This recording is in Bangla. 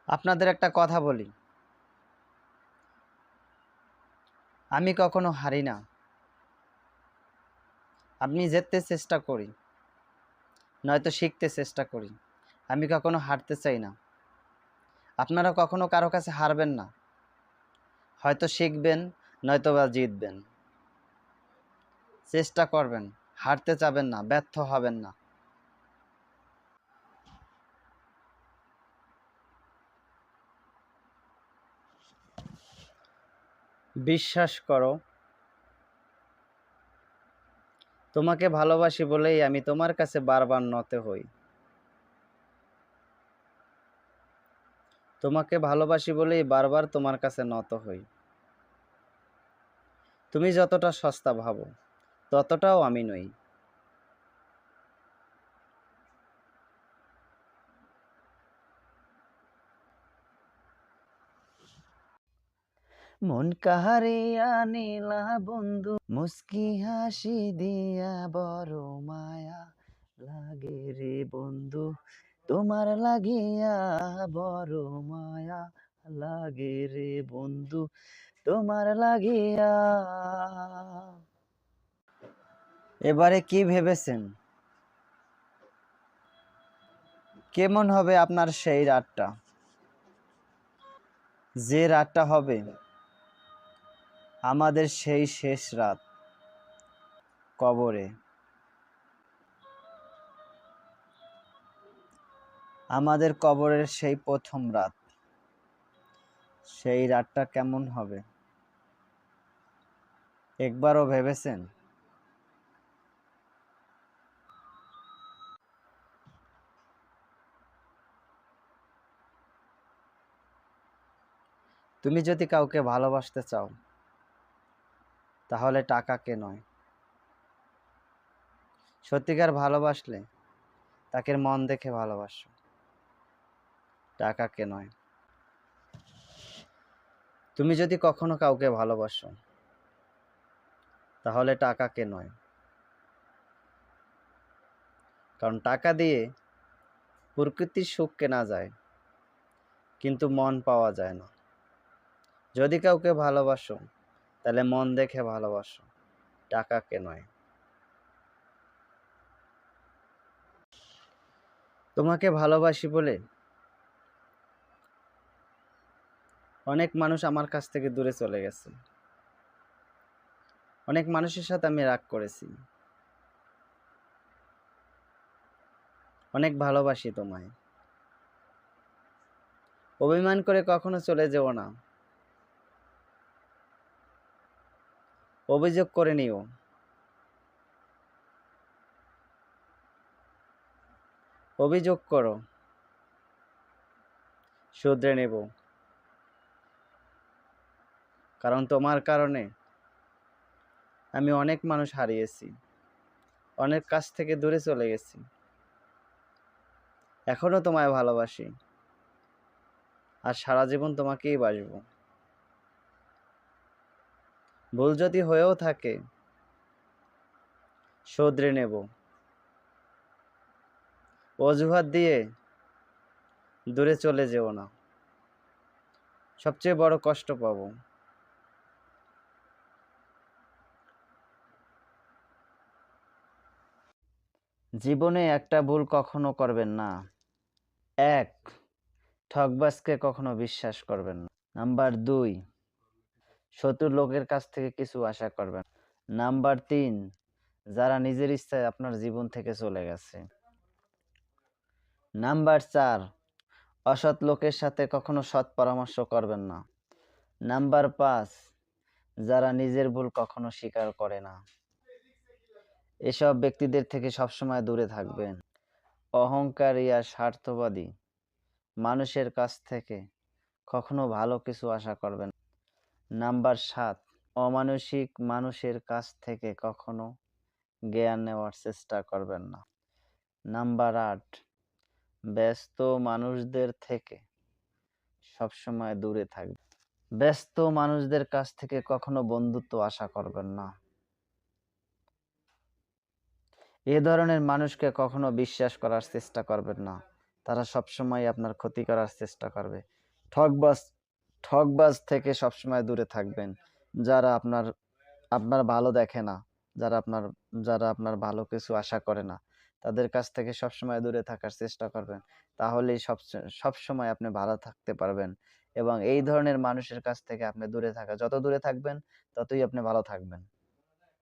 আপনাদের একটা কথা বলি, আমি কখনো হারি না। আপনি জিততে চেষ্টা করি, নয়তো শিখতে চেষ্টা করি। আমি কখনো হারতে চাই না। আপনারা কখনো কারো কাছে হারবেন না, হয়তো শিখবেন, নয়তো বা জিতবেন। চেষ্টা করবেন, হারতে চাবেন না, ব্যর্থ হবেন না। বিশ্বাস করো, তোমাকে ভালোবাসি বলেই আমি তোমার কাছে বারবার নত হই। তোমাকে ভালোবাসি বলেই বারবার তোমার কাছে নত হই। তুমি যতটা সস্তা ভাবো, ততটাও আমি নই। মন কাহারিয়া নীলা বন্ধু, মুস্কি হাসি দিয়া বড় মায়া লাগে রে বন্ধু, তোমার লাগিয়া বড় মায়া লাগে রে বন্ধু, তোমার লাগিয়া। এবারে কি ভেবেছেন, কেমন হবে আপনার সেই রাতটা? যে রাতটা হবে আমাদের সেই শেষ রাত কবরে। আমাদের কবরের সেই প্রথম রাত, সেই রাতটা কেমন হবে একবারও ভেবেছেন? তুমি যদি কাউকে ভালোবাসতে চাও, তাহলে টাকাকে নয়। সত্যিকার ভালোবাসলে তাকে মন দেখে ভালোবাসো, টাকাকে নয়। তুমি যদি কখনো কাউকে ভালোবাসো, তাহলে টাকাকে নয়। কারণ টাকা দিয়ে প্রকৃতির সুখ কেনা যায়, কিন্তু মন পাওয়া যায় না। যদি কাউকে ভালোবাসো, তাহলে মন দেখে ভালোবাসো, টাকাকে নয়। তোমাকে ভালোবাসি বলে অনেক মানুষ আমার কাছ থেকে দূরে চলে গেছে। অনেক মানুষের সাথে আমি রাগ করেছি। অনেক ভালোবাসি তোমায়। অভিমান করে কখনো চলে যেও না। অভিযোগ করে নিও। অভিযোগ করো, শুধরে নেব। কারণ তোমার কারণে আমি অনেক মানুষ হারিয়েছি, অনেক কাছ থেকে দূরে চলে গেছি। এখনো তোমায় ভালোবাসি, আর সারা জীবন তোমাকেই বাসবো। ভুল যদি হয়েও থাকে, শুধরে নেব। অজুহাত দিয়ে দূরে চলে যেও না, সবচেয়ে বড় কষ্ট পাবো। জীবনে একটা ভুল কখনো করবেন না। এক, ঠকবাজকে কখনো বিশ্বাস করবেন না। নাম্বার 2, শত্রু লোকের কাছ থেকে কিছু আশা করবেন না। নাম্বার 3, যারা নিজের ইচ্ছায় আপনার জীবন থেকে চলে গেছে। নাম্বার 4, অসৎ লোকের সাথে কখনো সৎ পরামর্শ করবেন না। নাম্বার 5, যারা নিজের ভুল কখনো স্বীকার করে না। এসব ব্যক্তিদের থেকে সবসময় দূরে থাকবেন। অহংকারী আর স্বার্থবাদী মানুষের কাছ থেকে কখনো ভালো কিছু আশা করবেন না। নাম্বার 7, অমানসিক মানুষের কাছ থেকে কখনো জ্ঞান নেওয়ার চেষ্টা করবেন না। নাম্বার 8, ব্যস্ত মানুষদের থেকে সবসময় দূরে থাকবেন। ব্যস্ত মানুষদের কাছ থেকে কখনো বন্ধুত্ব আশা করবেন না। এ ধরনের মানুষকে কখনো বিশ্বাস করার চেষ্টা করবেন না, তারা সবসময় আপনার ক্ষতি করার চেষ্টা করবে। ঠকবাজ ঠকবাজ থেকে সবসময় দূরে থাকবেন। যারা আপনার ভালো দেখে না, যারা আপনার ভালো কিছু আশা করে না, তাদের কাছ থেকে সবসময় দূরে থাকার চেষ্টা করবেন। তাহলেই সবসময় আপনি ভালো থাকতে পারবেন এবং এই ধরনের মানুষের কাছ থেকে আপনি যত দূরে থাকবেন, ততই আপনি ভালো থাকবেন।